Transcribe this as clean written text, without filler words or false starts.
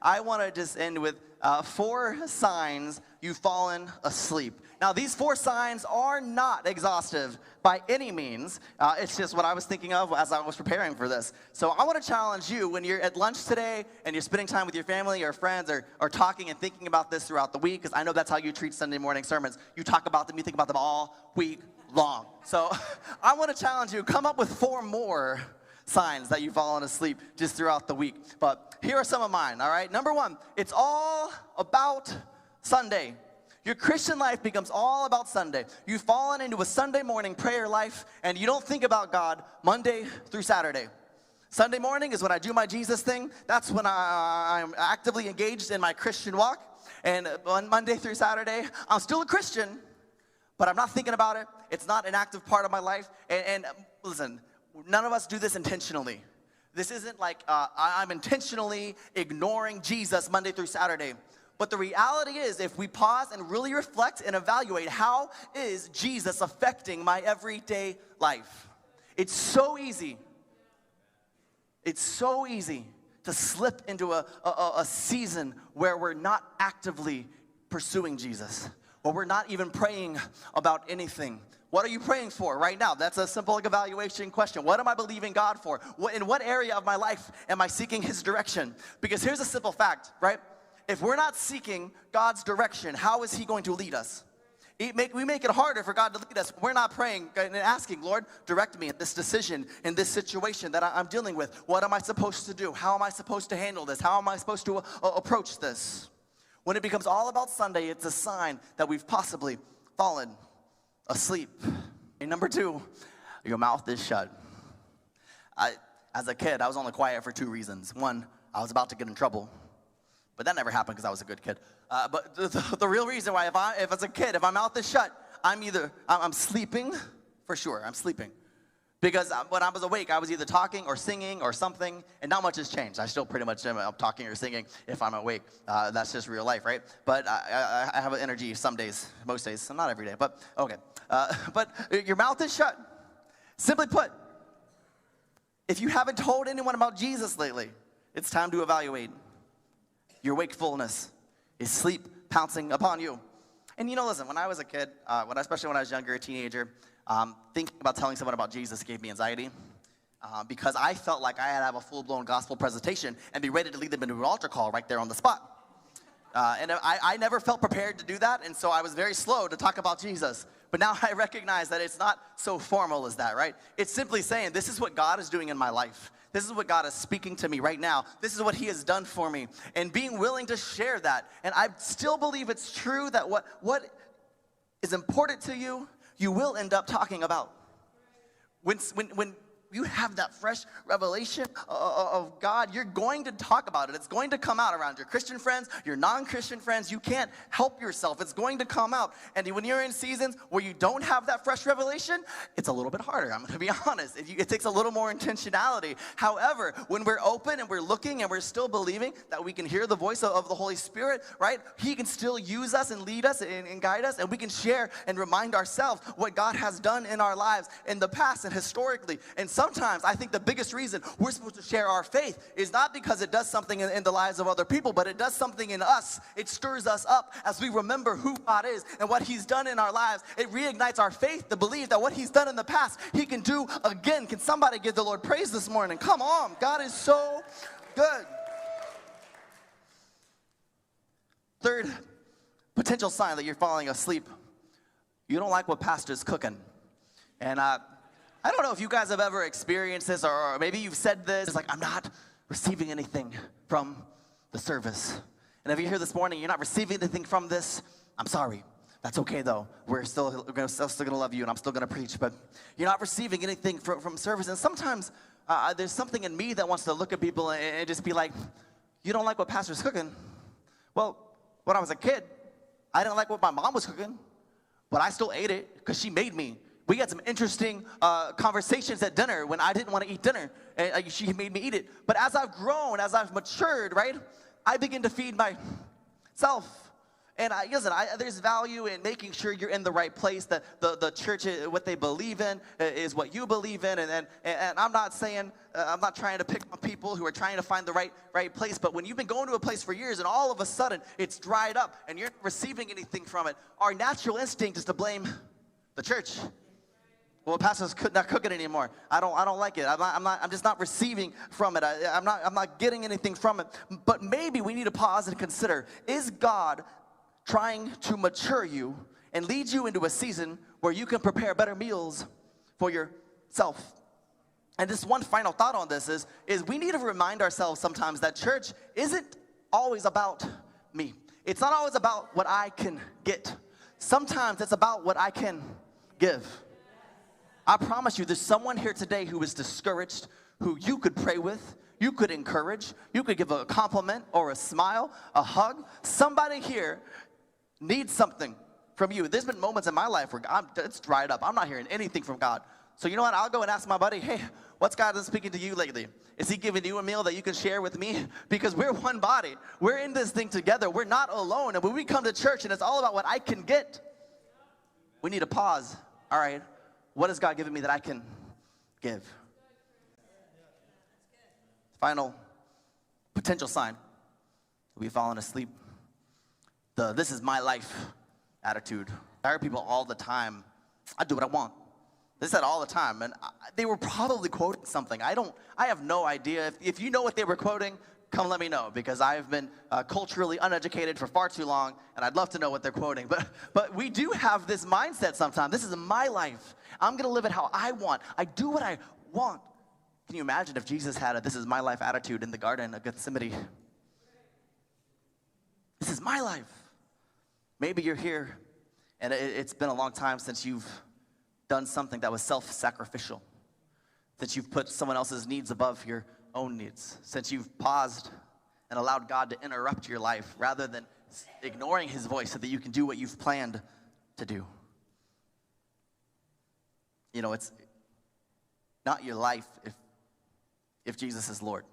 I want to just end with 4 signs you've fallen asleep. Now, these 4 signs are not exhaustive by any means. It's just what I was thinking of as I was preparing for this. So I want to challenge you when you're at lunch today and you're spending time with your family or friends or talking and thinking about this throughout the week, because I know that's how you treat Sunday morning sermons. You talk about them, you think about them all week long. So I want to challenge you, come up with 4 more signs that you've fallen asleep just throughout the week. But here are some of mine, all right? Number 1, it's all about Sunday. Your Christian life becomes all about Sunday. You've fallen into a Sunday morning prayer life, and you don't think about God Monday through Saturday. Sunday morning is when I do my Jesus thing. That's when I'm actively engaged in my Christian walk. And on Monday through Saturday, I'm still a Christian, but I'm not thinking about it. It's not an active part of my life. And listen, none of us do this intentionally. This isn't like I'm intentionally ignoring Jesus Monday through Saturday. But the reality is, if we pause and really reflect and evaluate, how is Jesus affecting my everyday life? It's so easy. It's so easy to slip into a season where we're not actively pursuing Jesus, or we're not even praying about anything. What are you praying for right now? That's a simple evaluation question. What am I believing God for? In what area of my life am I seeking His direction? Because here's a simple fact, right? If we're not seeking God's direction, how is He going to lead us? We make it harder for God to lead us. We're not praying and asking, Lord, direct me in this decision, in this situation that I'm dealing with. What am I supposed to do? How am I supposed to handle this? How am I supposed to approach this? When it becomes all about Sunday, it's a sign that we've possibly fallen asleep. And number 2, your mouth is shut. As a kid, I was only quiet for 2 reasons. 1, I was about to get in trouble. But that never happened because I was a good kid. But the real reason why, if as a kid, if my mouth is shut, I'm sleeping, for sure, I'm sleeping. Because when I was awake, I was either talking or singing or something, and not much has changed. I still pretty much am talking or singing if I'm awake. That's just real life, right? But I have energy some days, most days, not every day, but okay. But your mouth is shut. Simply put, if you haven't told anyone about Jesus lately, it's time to evaluate. Your wakefulness is sleep pouncing upon you. And listen, when I was a kid, especially when I was younger, a teenager, thinking about telling someone about Jesus gave me anxiety because I felt like I had to have a full-blown gospel presentation and be ready to lead them into an altar call right there on the spot. And I never felt prepared to do that, and so I was very slow to talk about Jesus. But now I recognize that it's not so formal as that, right? It's simply saying, this is what God is doing in my life. This is what God is speaking to me right now. This is what He has done for me. And being willing to share that. And I still believe it's true that what is important to you, you will end up talking about. When you have that fresh revelation of God, you're going to talk about it. It's going to come out around your Christian friends, your non-Christian friends. You can't help yourself. It's going to come out. And when you're in seasons where you don't have that fresh revelation, it's a little bit harder. I'm going to be honest. It takes a little more intentionality. However, when we're open and we're looking and we're still believing that we can hear the voice of the Holy Spirit, right? He can still use us and lead us and guide us, and we can share and remind ourselves what God has done in our lives in the past and historically. And sometimes I think the biggest reason we're supposed to share our faith is not because it does something in the lives of other people, but it does something in us. It stirs us up as we remember who God is and what He's done in our lives. It reignites our faith to believe that what He's done in the past, He can do again. Can somebody give the Lord praise this morning? Come on, God is so good. Third potential sign that you're falling asleep, you don't like what pastor's cooking. And I don't know if you guys have ever experienced this, or maybe you've said this. It's like, I'm not receiving anything from the service. And if you're here this morning, you're not receiving anything from this, I'm sorry. That's okay, though. We're still going to love you, and I'm still going to preach. But you're not receiving anything from service. And sometimes there's something in me that wants to look at people and just be like, you don't like what pastor's cooking? Well, when I was a kid, I didn't like what my mom was cooking, but I still ate it because she made me. We had some interesting conversations at dinner when I didn't want to eat dinner, and she made me eat it. But as I've grown, as I've matured, right, I begin to feed myself. And there's value in making sure you're in the right place, that the church, what they believe in is what you believe in. And I'm not saying, I'm not trying to pick on people who are trying to find the right place. But when you've been going to a place for years and all of a sudden it's dried up and you're not receiving anything from it, our natural instinct is to blame the church. Well, pastor's not cooking anymore. I don't like it. I'm just not receiving from it. I'm not getting anything from it. But maybe we need to pause and consider, is God trying to mature you and lead you into a season where you can prepare better meals for yourself? And just one final thought on this is we need to remind ourselves sometimes that church isn't always about me. It's not always about what I can get. Sometimes it's about what I can give. I promise you, there's someone here today who is discouraged, who you could pray with, you could encourage, you could give a compliment or a smile, a hug. Somebody here needs something from you. There's been moments in my life where it's dried up. I'm not hearing anything from God. So you know what? I'll go and ask my buddy, hey, what's God been speaking to you lately? Is he giving you a meal that you can share with me? Because we're one body. We're in this thing together. We're not alone. And when we come to church and it's all about what I can get, we need to pause. All right. What has God given me that I can give? Final potential sign. We've fallen asleep. The "this is my life" attitude. I hear people all the time, I do what I want. They said all the time, and they were probably quoting something. I have no idea. If you know what they were quoting, come let me know, because I've been culturally uneducated for far too long, and I'd love to know what they're quoting. But we do have this mindset sometimes. This is my life. I'm going to live it how I want. I do what I want. Can you imagine if Jesus had a "this is my life" attitude in the Garden of Gethsemane? This is my life. Maybe you're here, and it's been a long time since you've done something that was self-sacrificial, since you've put someone else's needs above your own needs, since you've paused and allowed God to interrupt your life rather than ignoring his voice so that you can do what you've planned to do. You know, it's not your life if Jesus is Lord.